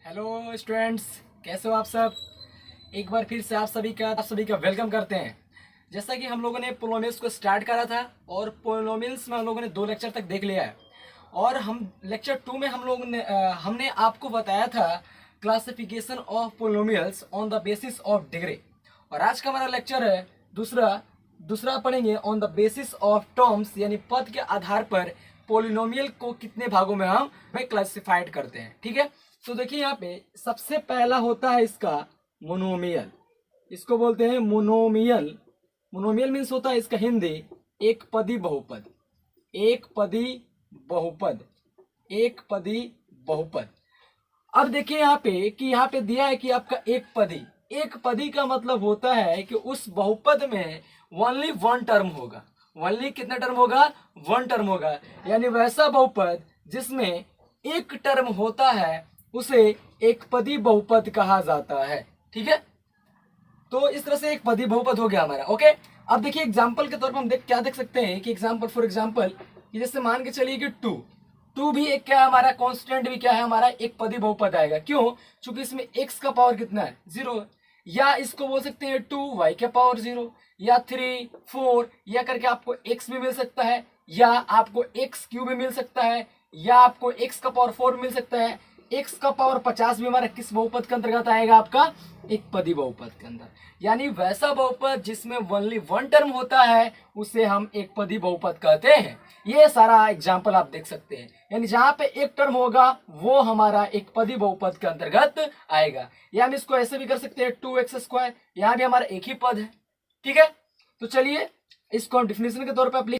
Hello students, कैसे हो आप सब। एक बार फिर से आप सभी का वेलकम करते हैं। जैसा कि हम लोगों ने पोलोमियल्स को स्टार्ट करा था और पोलोमियल्स में हम लोगों ने 2 लेक्चर तक देख लिया है। और हम लेक्चर 2 में हमने आपको बताया था classification of polynomials on the basis of degree. और आज का हमारा लेक्चर है दूसरा दूसरा पढ़ेंगे on the basis of terms, यानी पद के आधार पर पोलिनोमियल को कितने भागों में हम क्लासिफाइड करते हैं। ठीक है, तो देखिए यहाँ पे सबसे पहला होता है इसका मोनोमियल। इसको बोलते हैं मोनोमियल। मोनोमियल मीन्स होता है इसका हिंदी एक पदी बहुपद। एक पदी बहुपद, एक पदी बहुपद। अब देखिए यहाँ पे कि यहाँ पे दिया है कि आपका एक पदी का मतलब होता है कि उस बहुपद में ओनली वन टर्म होगा। ओनली कितना टर्म होगा? वन टर्म होगा। यानी वैसा बहुपद जिसमें एक टर्म होता है उसे एक पदी बहुपद कहा जाता है। ठीक है, तो इस तरह से एक पदी बहुपद हो गया हमारा। ओके, अब देखिए एग्जांपल के तौर पर हम क्या देख सकते हैं कि फॉर एग्जांपल जैसे मान के चलिए कि टू भी एक क्या है हमारा कांस्टेंट, भी क्या है हमारा एक पदी बहुपद आएगा। क्यों? क्योंकि इसमें x का पावर कितना है? 0। या इसको बोल सकते हैं 2y का पावर 0, या 3 4, या करके आपको x भी मिल सकता है, या आपको x क्यूब भी मिल सकता है, या आपको x का पावर 4 मिल सकता है। x का पावर 50 भी हमारा किस बहुपद के अंतर्गत आएगा? आपका एक पदी बहुपद के अंदर। यानी वैसा बहुपद जिसमें ओनली वन टर्म होता है उसे हम एक पदी बहुपद कहते हैं। ये सारा एग्जाम्पल आप देख सकते हैं। यानी जहां पे एक टर्म होगा वो हमारा एक पदी बहुपद के अंतर्गत आएगा। या हम इसको ऐसे भी कर सकते हैं 2x², यहाँ भी हमारा एक ही पद है। ठीक है, तो चलिए इसको हम डिफिनेशन के तौर पर लिख।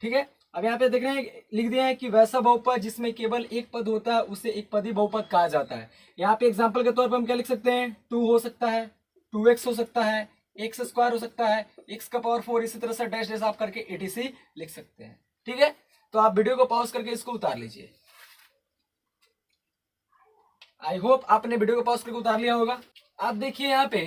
ठीक है, अब यहाँ पे देख रहे हैं लिख दिया है कि वैसा बहुपद जिसमें केवल एक पद होता है उसे एक पदी बहुपद कहा जाता है। यहाँ पे एग्जांपल के तौर पर हम क्या लिख सकते हैं? 2 हो सकता है, 2x हो सकता है, x² हो सकता है, x का पावर 4, इसी तरह से डैश डैश आप करके etc लिख सकते हैं। ठीक है, तो आप वीडियो को पॉज करके इसको उतार लीजिए। आई होप आपने वीडियो को पॉज करके उतार लिया होगा। आप देखिए यहाँ पे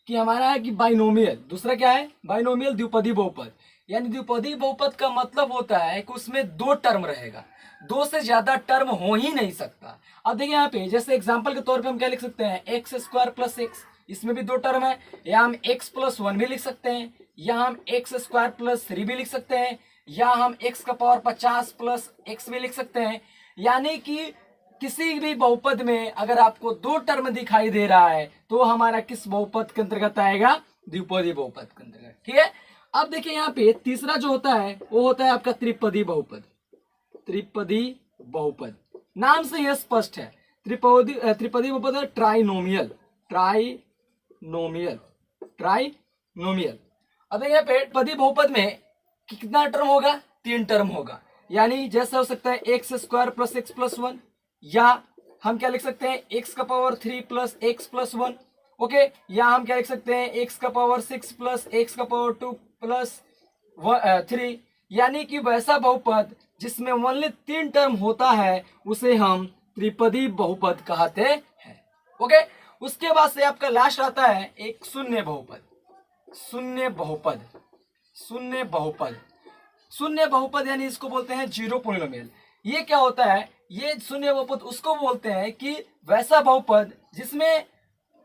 कि हमारा है कि बाइनोमियल। दूसरा क्या है? बाइनोमियल, द्विपदी बहुपद। यानी द्विपदी बहुपद का मतलब होता है कि उसमें 2 टर्म रहेगा, 2 से ज्यादा टर्म हो ही नहीं सकता। अब देखिए यहाँ पे जैसे एग्जांपल के तौर पे हम क्या लिख सकते हैं? x² + x, इसमें भी 2 टर्म है। या हम x + 1 भी लिख सकते हैं, या हम x² + 3 भी लिख सकते हैं, या हम x का पावर 50 + x भी लिख सकते हैं। यानी कि किसी भी बहुपद में अगर आपको 2 टर्म दिखाई दे रहा है तो हमारा किस बहुपद के अंतर्गत आएगा? द्विपदी बहुपद के अंतर्गत। ठीक है, अब देखिए यहाँ पे तीसरा जो होता है वो होता है आपका त्रिपदी बहुपद। त्रिपदी बहुपद नाम से यह स्पष्ट है। त्रिपदी बहुपद है ट्राइनोमियल। Trinomial, trinomial. अब यहाँ पे पदी बहुपद में कितना टर्म होगा? 3 टर्म होगा। यानी जैसे हो सकता है x² + x + 1, या हम क्या लिख सकते हैं x का पावर 3 + x + 1। ओके, या हम क्या लिख सकते हैं x का पावर 6 + x का पावर 2 + 3। यानी कि वैसा बहुपद जिसमें ओनली 3 टर्म होता है उसे हम त्रिपदी बहुपद कहते हैं। ओके, उसके बाद से आपका लास्ट आता है एक शून्य बहुपद। शून्य बहुपद, शून्य बहुपद, शून्य बहुपद यानी इसको बोलते हैं जीरो पोलिनोमियल। ये क्या होता है? ये शून्य बहुपद उसको बोलते हैं कि वैसा बहुपद जिसमें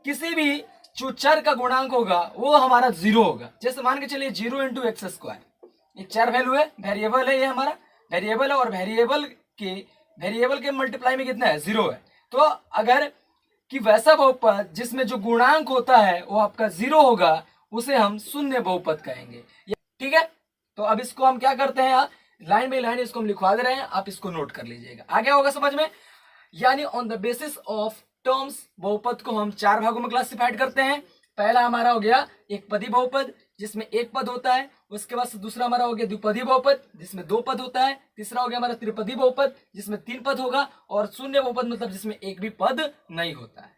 किसी भी जो चर का गुणांक होगा वो हमारा 0 होगा। जैसे मान के चलिए 0 × x², एक चर वैल्यू है, वेरिएबल है, ये हमारा वेरिएबल है, और वेरिएबल के मल्टीप्लाई में कितना है? 0 है। तो अगर कि वैसा बहुपद जिसमें जो गुणांक होता है वो आपका 0 होगा उसे हम शून्य बहुपद कहेंगे। ठीक है, तो अब इसको हम क्या करते हैं, लाइन बाई लाइन इसको हम लिखवा दे रहे हैं, आप इसको नोट कर लीजिएगा। आगे होगा समझ में। यानी on the basis of terms बहुपद को हम 4 भागों में क्लासिफाइड करते हैं। पहला हमारा हो गया एक पदी बहुपद जिसमें एक पद होता है। उसके बाद से दूसरा हमारा हो गया द्विपदी बहुपद जिसमें 2 पद होता है। तीसरा हो गया हमारा त्रिपदी बहुपद जिसमें 3 पद होगा, और शून्य बहुपद मतलब जिसमें एक भी पद नहीं होता है।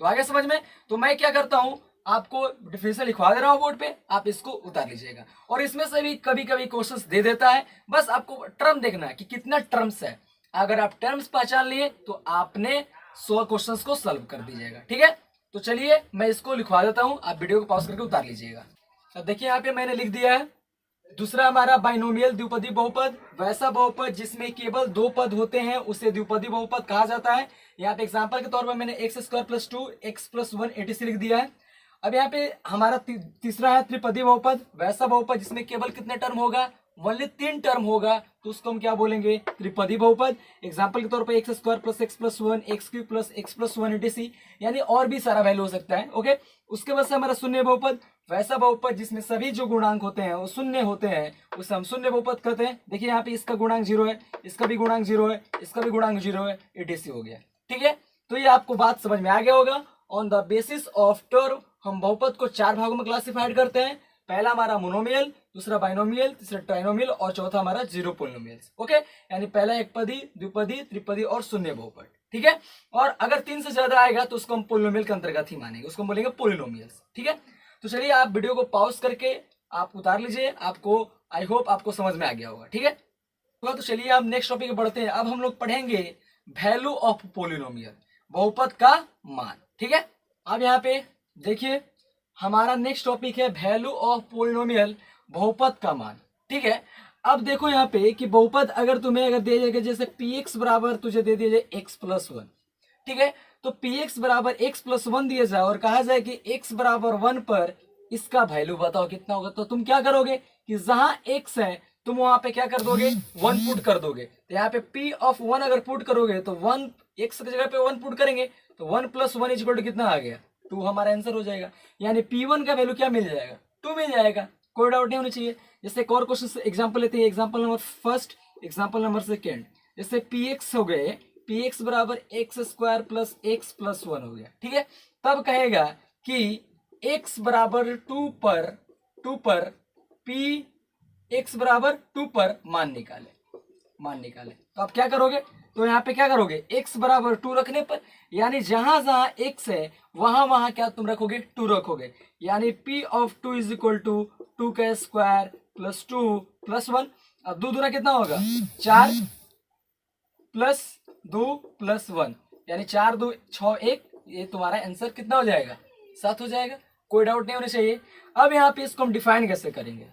तो आगे समझ में। तो मैं क्या करता हूं, आपको डिफिनेशन लिखवा दे रहा हूं बोर्ड पे, आप इसको उतार लीजिएगा। और इसमें से भी कभी कभी क्वेश्चंस दे देता है, बस आपको टर्म देखना है कि कितना टर्म्स है। अगर आप टर्म्स पहचान लिए तो आपने 100 क्वेश्चंस को सॉल्व कर दीजिएगा। ठीक है, तो चलिए मैं इसको लिखवा देता हूं, आप वीडियो को पॉज करके उतार लीजिएगा। अब देखिए यहाँ पे मैंने लिख दिया है दूसरा हमारा बाइनोमियल द्विपदी बहुपद, वैसा बहुपद जिसमें केवल दो पद होते हैं उसे द्विपदी बहुपद कहा जाता है। यहाँ पे एग्जांपल के तौर पर मैंने x square plus 2 x plus 1 etc लिख दिया है। अब यहाँ पे हमारा तीसरा है त्रिपदी बहुपद, वैसा बहुपद जिसमें केवल कितने टर्म होगा, ओनली 3 टर्म होगा, तो उसको हम क्या बोलेंगे, त्रिपदी बहुपद। एग्जांपल के तौर पर x square plus x plus 1 x cube plus x plus 1 etc, यानी और भी सारा वैल्यू हो सकता है। ओके, उसके बाद से हमारा शून्य बहुपद, वैसा बहुपद जिसमें सभी जो गुणांक होते हैं वो शून्य होते हैं, उसे हम शून्य बहुपद कहते हैं। देखिए यहाँ पे इसका गुणांक 0 है, इसका भी गुणांक 0 है, इसका भी गुणांक 0 है, एटीसी हो गया। ठीक है, तो ये आपको बात समझ में आ गया होगा। On the basis of term हम बहुपद को 4 भागों में क्लासिफाइड करते हैं। पहला हमारा मोनोमियल, दूसरा बाइनोमियल, तीसरा ट्राइनोमियल और चौथा हमारा जीरो पोलिनोमियल्स। ओके, यानी पहला एकपदी, द्विपदी, त्रिपदी और शून्य बहुपद। ठीक है, और अगर 3 से ज्यादा आएगा तो उसको हम पोलिनोमियल के अंतर्गत ही मानेंगे, उसको हम बोलेंगे पोलिनोमियल्स। ठीक है, तो चलिए आप वीडियो को पॉज करके आप उतार लीजिए, आपको आई होप आपको समझ में आ गया होगा। ठीक है, तो चलिए आप नेक्स्ट टॉपिक पे बढ़ते हैं। अब हम लोग पढ़ेंगे वैल्यू ऑफ पोलिनोमियल, बहुपद का मान। ठीक है, अब यहाँ पे देखिए हमारा नेक्स्ट टॉपिक है वैल्यू ऑफ पोलिनोमियल, बहुपद का मान। ठीक है, अब देखो यहाँ पे कि बहुपद अगर तुम्हें अगर दे जाएगा, जैसे पी एक्स बराबर तुझे दे दिया जाए एक्स प्लस 1। ठीक है, तो पी एक्स बराबर एक्स प्लस 1 दिया जाए और कहा जाए कि एक्स बराबर 1 पर इसका वैल्यू बताओ कितना होगा, तो तुम क्या करोगे कि जहां एक्स है तुम वहां पे क्या कर दोगे, 1 पुट कर दोगे। तो यहाँ पे पी ऑफ 1 अगर पुट करोगे तो 1 एक्स की जगह पे 1 पुट करेंगे तो 1 प्लस 1 इक्वल टू कितना आ गया, 2 हमारा आंसर हो जाएगा। यानी P1 का वैल्यू क्या मिल जाएगा, 2 मिल जाएगा, कोई डाउट नहीं होना चाहिए। जैसे एक और क्वेश्चन एग्जांपल लेते हैं, example number first, example number second. जैसे Px हो गए, Px बराबर x square plus x plus 1 हो गया। ठीक है, तब कहेगा कि x बराबर 2 पर Px बराबर 2 पर मान निकाले। तो आप क्या करोगे, तो यहाँ पे क्या करोगे, x बराबर 2 रखने पर, यानी जहां जहां x है वहां वहां क्या तुम रखोगे, 2 रखोगे। यानी p of 2 is equal to 2 का स्क्वायर प्लस 2 प्लस 1। अब 2 दूना कितना होगा, 4 प्लस 2 प्लस 1, यानी 4 2 6 1, ये तुम्हारा आंसर कितना हो जाएगा, 7 हो जाएगा। कोई डाउट नहीं होना चाहिए। अब यहाँ पे इसको हम डिफाइन कैसे करेंगे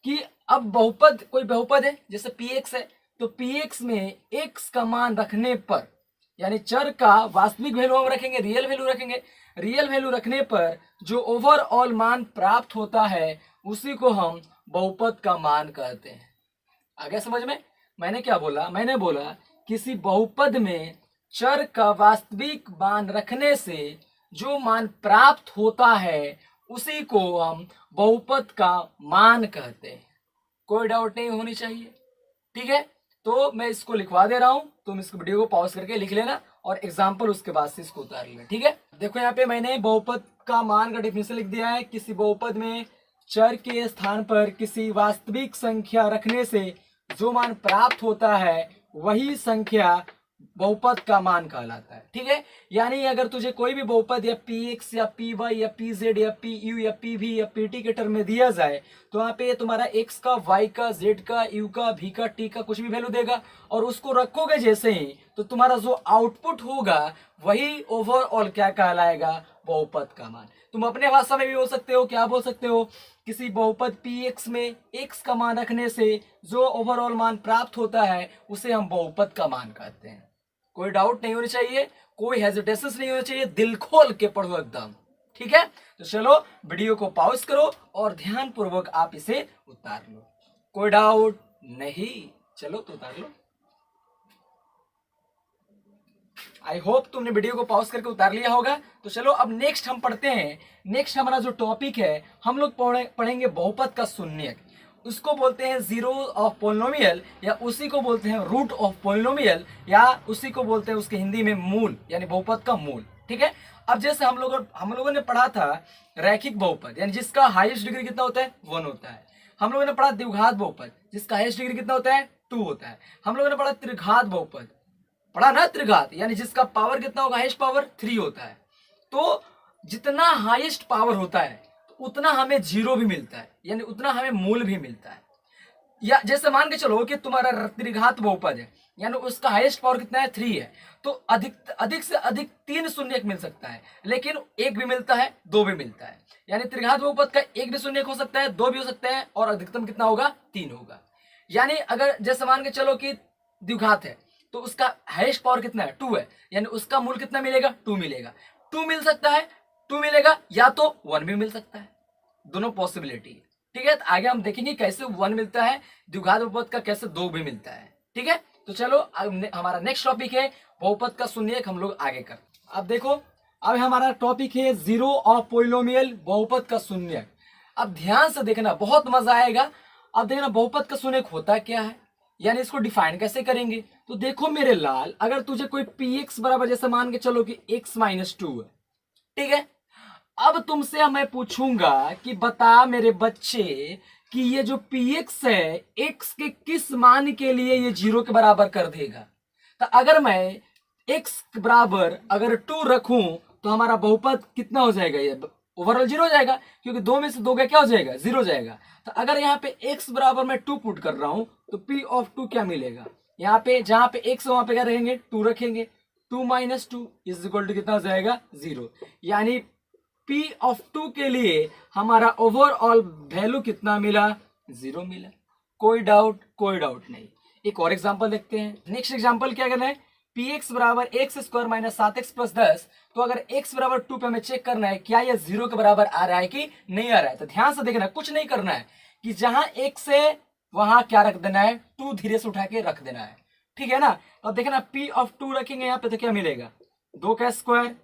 कि अब बहुपद, कोई बहुपद है जैसे Px है, तो Px में x का मान रखने पर, यानी चर का वास्तविक वैल्यू हम रखेंगे, रियल वैल्यू रखेंगे। रियल वैल्यू रखने पर जो ओवरऑल मान प्राप्त होता है उसी को हम बहुपद का मान कहते हैं। आगे समझ में, मैंने क्या बोला, मैंने बोला किसी बहुपद में चर का वास्तविक मान रखने से जो मान प्राप्त होता है उसी को हम बहुपद का मान कहते हैं। कोई डाउट नहीं होनी चाहिए। ठीक है, तो मैं इसको लिखवा दे रहा हूं, तुम इसको वीडियो को पॉज करके लिख लेना और एग्जाम्पल उसके बाद से इसको उतार लेना। ठीक है, देखो यहाँ पे मैंने बहुपद का मान का डेफिनेशन लिख दिया है। किसी बहुपद में चर के स्थान पर किसी वास्तविक संख्या रखने से जो मान प्राप्त होता है वही संख्या बहुपद का मान कहलाता है। ठीक है, यानी अगर तुझे कोई भी बहुपद या Px या Py या Pz या Pu या Pv या Pt के टर्म में दिया जाए तो वहाँ पे तुम्हारा x का, y का, z का, u का, v का, t का कुछ भी वैल्यू देगा और उसको रखोगे जैसे ही तो तुम्हारा जो आउटपुट होगा वही ओवरऑल क्या कहलाएगा, बहुपद का मान। तुम अपने भाषा में भी बोल सकते हो, क्या बोल सकते हो, किसी बहुपद Px में x का मान रखने से जो ओवरऑल मान प्राप्त होता है उसे हम बहुपद का मान कहते हैं। कोई डाउट नहीं होनी चाहिए, कोई हेजिटेशन नहीं होना चाहिए, दिल खोल के पढ़ो एकदम। ठीक है, तो चलो वीडियो को पॉज करो और ध्यान पूर्वक आप इसे उतार लो। कोई डाउट नहीं, चलो तो उतार लो। आई होप तुमने वीडियो को पॉज करके उतार लिया होगा। तो चलो अब नेक्स्ट हम पढ़ते हैं। नेक्स्ट हमारा जो टॉपिक है, हम लोग पढ़ेंगे बहुपद का शून्यक। उसको बोलते हैं जीरो ऑफ पोलिनोमियल, या उसी को बोलते हैं रूट ऑफ पोलिनोमियल, या उसी को बोलते हैं उसके हिंदी में मूल, यानी बहुपद का मूल। ठीक है, अब जैसे हम लोगों ने पढ़ा था रैखिक बहुपद, यानी जिसका हाईएस्ट डिग्री कितना होता है, 1 होता है। हम लोगों ने पढ़ा द्विघात बहुपद, जिसका हाईएस्ट डिग्री कितना होता है, 2 होता है। हम लोगों ने पढ़ा त्रिघात बहुपद, पढ़ा ना त्रिघात, यानी जिसका पावर कितना होगा, हाईएस्ट पावर 3 होता है। तो जितना हाईएस्ट पावर होता है उतना हमें जीरो भी मिलता है, यानी उतना हमें मूल भी मिलता है। या जैसे मान के चलो कि तुम्हारा त्रिघात बहुपद है, यानी उसका हाईएस्ट पावर कितना है 3 है, तो अधिक अधिक से अधिक 3 शून्यक मिल सकता है, लेकिन एक भी मिलता है, दो भी मिलता है। यानी त्रिघात बहुपद का एक भी शून्यक हो सकता है, दो भी हो सकते हैं, और अधिकतम कितना होगा 3 होगा। यानी अगर जैसे मान के चलो कि द्विघात है तो उसका हाईएस्ट पावर कितना है 2 है, यानी उसका मूल कितना मिलेगा 2 मिलेगा। 2 मिल सकता है, 2 मिलेगा, या तो 1 भी मिल सकता है, दोनों पॉसिबिलिटी है। ठीक है, तो आगे हम देखेंगे कैसे 1 मिलता है द्विघात बहुपद का, कैसे 2 भी मिलता है। ठीक है, तो चलो हमारा नेक्स्ट टॉपिक है बहुपद का शून्यक, हम लोग आगे कर। अब देखो, अब हमारा टॉपिक है जीरो ऑफ पॉलिनोमियल बहुपद का शून्यक। अब ध्यान से देखना, बहुत मजा आएगा। अब देखना बहुपद का शून्यक होता क्या है, यानी इसको डिफाइन कैसे करेंगे। तो देखो मेरे लाल, अगर तुझे कोई पी एक्स बराबर जैसे मान के चलो कि x माइनस 2 है, ठीक है। अब तुमसे मैं पूछूंगा कि बता मेरे बच्चे कि ये जो px है x के किस मान के लिए ये 0 के बराबर कर देगा। तो अगर मैं x बराबर अगर 2 रखूं तो हमारा बहुपद कितना हो जाएगा, ये ओवरऑल 0 हो जाएगा, क्योंकि 2 में से 2 का क्या हो जाएगा 0 हो जाएगा। तो अगर यहाँ पे x बराबर मैं 2 पुट कर रहा हूं तो p ऑफ 2 क्या मिलेगा, यहाँ पे जहां पे x वहां पे क्या रहेंगे 2 रखेंगे, 2 माइनस 2 इज इक्वल टू कितना हो जाएगा 0। यानी P ऑफ 2 के लिए हमारा ओवरऑल वैल्यू कितना मिला 0 मिला। कोई डाउट नहीं। एक और एग्जांपल देखते हैं। नेक्स्ट एग्जांपल क्या करना है, पी एक्स बराबर x square minus 7x plus 10। तो अगर x बराबर 2 पे हमें चेक करना है क्या यह 0 के बराबर आ रहा है कि नहीं आ रहा है। तो ध्यान से देखना, कुछ नहीं करना है कि जहां x है वहां क्या रख देना है 2 धीरे से उठा के रख देना है, ठीक है ना। अब देखना P ऑफ 2 रखेंगे यहाँ पे तो क्या मिलेगा 2 का स्क्वायर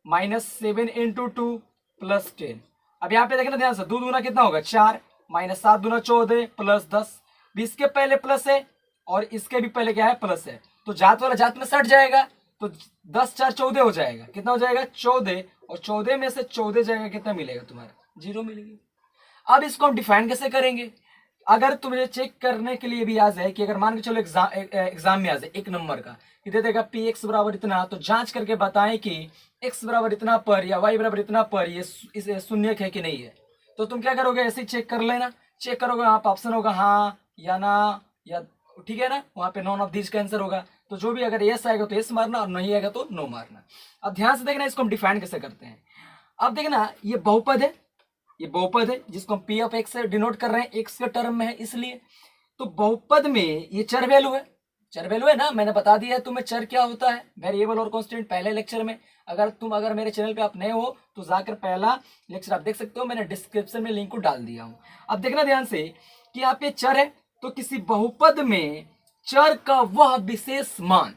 माइनस 7 इंटू 2 प्लस 10। अब यहाँ पे देखना ध्यान से, 2 दूना कितना होगा 4 माइनस 7 दूना 14 प्लस 10। इसके पहले प्लस है और इसके भी पहले क्या है प्लस है, तो जात वाला जात में सट जाएगा, तो 10 4 14 हो जाएगा। कितना हो जाएगा 14, और 14 में से 14 जाएगा कितना मिलेगा तुम्हारा 0 मिलेगी। अब इसको हम डिफाइन कैसे करेंगे, अगर तुम्हें चेक करने के लिए भी आ जाए कि अगर मान के चलो एग्जाम में आ जाए 1 नंबर का कि दे देगा पी एक्स बराबर इतना, तो जांच करके बताएं कि x बराबर इतना पर या y बराबर इतना पर ये शून्यक है कि नहीं है। तो तुम क्या करोगे, ऐसे ही चेक कर लेना, चेक करोगे वहां पर ऑप्शन होगा हाँ या ना या, ठीक है ना, वहां पे नॉन ऑफ दिस का आंसर होगा। तो जो भी अगर यस आएगा तो यस मारना और नहीं आएगा तो नो मारना। अब ध्यान से देखना इसको हम डिफाइन कैसे करते हैं। अब देखना ये बहुपद है, ये बहुपद है जिसको हम पी ऑफ एक्स से डिनोट कर रहे हैं, एक्स के टर्म में है इसलिए। तो बहुपद में ये चर वैल्यू है, चर वैल्यू है ना, मैंने बता दिया है तुम्हें चर क्या होता है, वेरिएबल और कांस्टेंट पहले लेक्चर में। अगर मेरे चैनल पे आप नए हो तो जाकर पहला लेक्चर आप देख सकते हो, मैंने डिस्क्रिप्शन में लिंक को डाल दिया हूं। अब देखना ध्यान से कि यहाँ पे चर है, तो किसी बहुपद में चर का वह विशेष मान,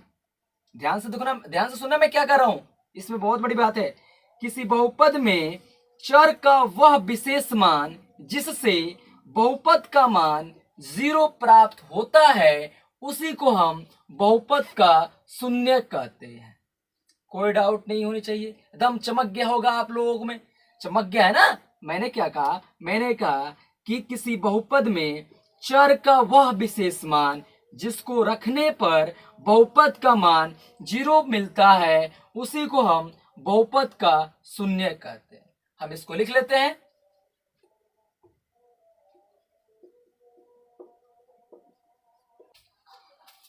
ध्यान से देखना, ध्यान से सुनना मैं क्या कर रहा हूं, इसमें बहुत बड़ी बात है। किसी बहुपद में चर का वह विशेष मान जिससे बहुपद का मान 0 प्राप्त होता है उसी को हम बहुपद का शून्य कहते हैं। कोई डाउट नहीं होनी चाहिए, एकदम चमक गया होगा आप लोगों में, चमक गया है ना। मैंने क्या कहा, मैंने कहा कि किसी बहुपद में चर का वह विशेष मान जिसको रखने पर बहुपद का मान 0 मिलता है उसी को हम बहुपद का शून्य कहते हैं। हम इसको लिख लेते हैं।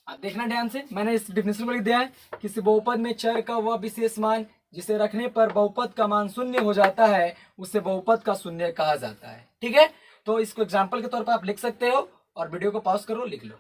अब देखना ध्यान से, मैंने इस डिफिनेशन को लिख दिया है, किसी बहुपद में चर का वह विशेष मान जिसे रखने पर बहुपद का मान 0 हो जाता है उसे बहुपद का शून्य कहा जाता है। ठीक है, तो इसको एग्जाम्पल के तौर पर आप लिख सकते हो और वीडियो को पॉज करो, लिख लो।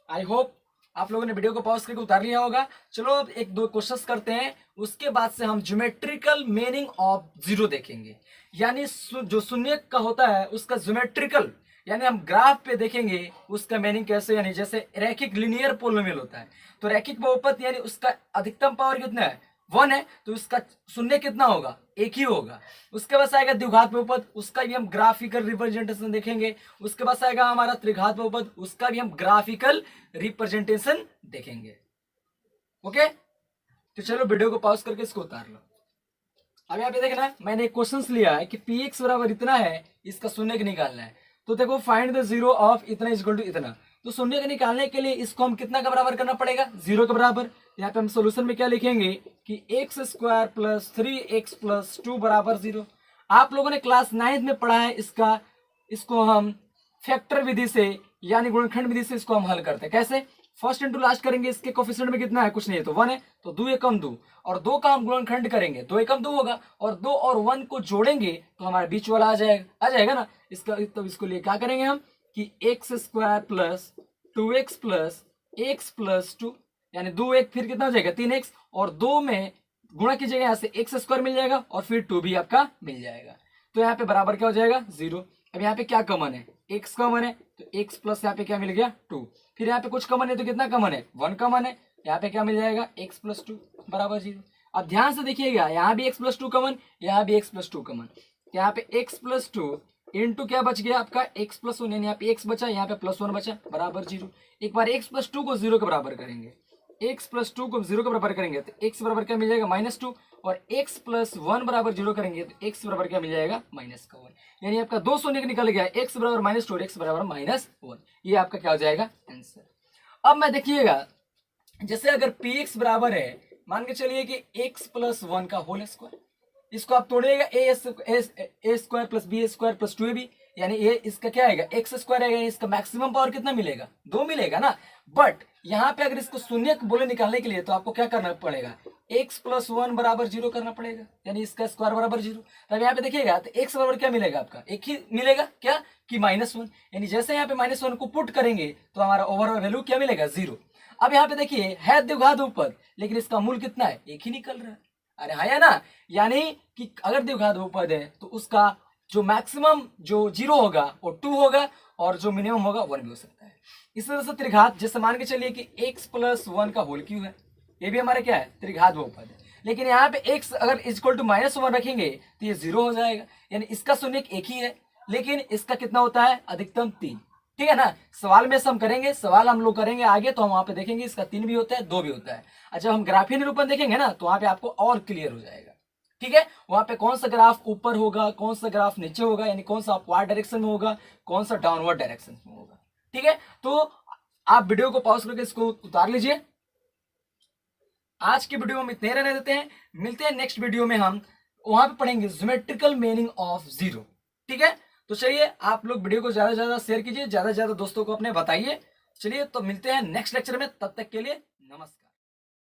आई होप आप लोगों ने वीडियो को पॉज करके उतार लिया होगा। चलो अब 1-2 क्वेश्चंस करते हैं, उसके बाद से हम ज्योमेट्रिकल मीनिंग ऑफ 0 देखेंगे। यानी जो शून्य का होता है उसका ज्योमेट्रिकल, यानी हम ग्राफ पे देखेंगे उसका मीनिंग कैसे, यानी जैसे रैखिक लिनियर पोलिनोमियल होता है तो रैखिक बहुपद यानी उसका अधिकतम पावर कितना है 1 है, तो उसका शून्य कितना होगा 1 ही होगा। उसके बाद आएगा द्विघात बहुपद, उसका भी हम ग्राफिकल रिप्रेजेंटेशन देखेंगे। उसके बाद आएगा हमारा त्रिघात बहुपद, उसका भी हम ग्राफिकल रिप्रेजेंटेशन देखेंगे। ओके, तो चलो वीडियो को पॉज करके इसको उतार लो। अब यहाँ पे देखना, मैंने एक क्वेश्चन लिया है कि पी एक्स बराबर इतना है, इसका शून्य निकालना है। तो देखो फाइंड द 0 ऑफ इतना इज इक्वल टू इतना, तो शून्य का निकालने के लिए इसको हम कितना का बराबर करना पड़ेगा 0 के बराबर। यहाँ पे हम सोल्यूशन में क्या लिखेंगे कि x square plus 3x plus 2 बराबर 0। आप लोगों ने क्लास 9th में पढ़ा है इसको हम फैक्टर विधि से यानी गुणनखंड विधि से इसको हम हल करते हैं। कैसे? फर्स्ट इंटू लास्ट करेंगे, इसके कोफिशिएंट में कितना है, कुछ नहीं है तो 1 है, तो 2 एकम 2, और 2 का हम गुणनखंड करेंगे, 2 एकम 2 होगा, और 2 और 1 को जोड़ेंगे तो हमारे बीच वाला आ जाएगा ना। इसका तो इसको लिए क्या करेंगे हम कि x square plus 2x plus x plus 2, यानी 2 फिर कितना हो जाएगा 3x, और 2 में गुणा कीजिएगा, यहाँ से एक्स स्क्वायर मिल जाएगा और फिर 2 भी आपका मिल जाएगा। तो यहाँ पे बराबर क्या हो जाएगा 0। अब यहाँ पे क्या कॉमन है, x कॉमन है, तो x प्लस यहाँ पे क्या मिल गया 2। फिर यहाँ पे कुछ कॉमन है तो कितना कॉमन है 1 कॉमन है, यहाँ पे क्या मिल जाएगा x प्लस 2 बराबर 0। अब ध्यान से देखिएगा, यहाँ भी x प्लस 2 कॉमन, यहाँ भी x प्लस 2 कॉमन, यहाँ पे x प्लस 2 इंटू क्या बच गया आपका x प्लस 1, यानी यहाँ पे x बचा, यहाँ पे प्लस 1 बचा बराबर 0। एक बार x प्लस 2 को 0 के बराबर करेंगे, x प्लस 2 को 0 के बराबर करेंगे तो x बराबर क्या मिल जाएगा -2, और x प्लस 1 बराबर 0 करेंगे तो x बराबर क्या मिल जाएगा -1, यानी आपका 2 शून्य निकल गया, x बराबर -2 और x बराबर -1। ये आपका क्या हो जाएगा आंसर। अब मैं देखिएगा, जैसे अगर px बराबर है, मान के चलिए कि x प्लस 1 का होल स्क्वायर, इसको आप तोड़िएगा A square plus B square plus 2ab, यानी ये इसका क्या आएगा एक्स स्क्वायर आएगा, इसका मैक्सिमम पावर कितना मिलेगा 2 मिलेगा ना। बट यहाँ पे अगर इसको शून्य बोले निकालने के लिए तो आपको क्या करना पड़ेगा, x प्लस 1 बराबर 0 करना पड़ेगा, यानी इसका स्क्वायर बराबर 0। तब यहाँ पे देखिएगा तो x बराबर क्या मिलेगा आपका एक ही मिलेगा, क्या कि -1, यानी जैसे यहाँ पे -1 को पुट करेंगे तो हमारा ओवरऑल वैल्यू क्या मिलेगा 0। अब यहाँ पे देखिए है द्विघात ऊपर, लेकिन इसका मूल कितना है एक ही निकल रहा है, अरे हाँ या ना, यानी कि अगर द्विघात बहुपद है तो उसका जो मैक्सिमम जो 0 होगा वो 2 होगा, और जो मिनिमम होगा 1 भी हो सकता है। इस तरह से त्रिघात, जैसे मान के चलिए कि x प्लस 1 का होल क्यू है, ये भी हमारा क्या है त्रिघात बहुपद है, लेकिन यहाँ पे x अगर इक्वल टू -1 रखेंगे तो ये 0 हो जाएगा, यानी इसका शून्य एक ही है, लेकिन इसका कितना होता है अधिकतम 3, ठीक है ना। सवाल में से हम करेंगे, सवाल हम लोग करेंगे आगे तो हम वहां पे देखेंगे इसका 3 भी होता है 2 भी होता है। अच्छा, हम ग्राफीय निरूपण देखेंगे ना तो वहां पे आपको और क्लियर हो जाएगा, ठीक है। वहां पे कौन सा ग्राफ ऊपर होगा, कौन सा ग्राफ नीचे होगा, यानी कौन सा अपवर्ड डायरेक्शन में होगा, कौन सा डाउनवर्ड डायरेक्शन में होगा, ठीक है। तो आप वीडियो को पॉज करके इसको उतार लीजिए। आज की वीडियो में हम इतने रहने देते हैं, मिलते हैं नेक्स्ट वीडियो में, हम वहां पे पढ़ेंगे ज्योमेट्रिकल मीनिंग ऑफ 0, ठीक है। तो चलिए आप लोग वीडियो को ज्यादा से ज्यादा शेयर कीजिए, ज्यादा से ज्यादा दोस्तों को अपने बताइए। चलिए तो मिलते हैं नेक्स्ट लेक्चर में, तब तक के लिए नमस्कार।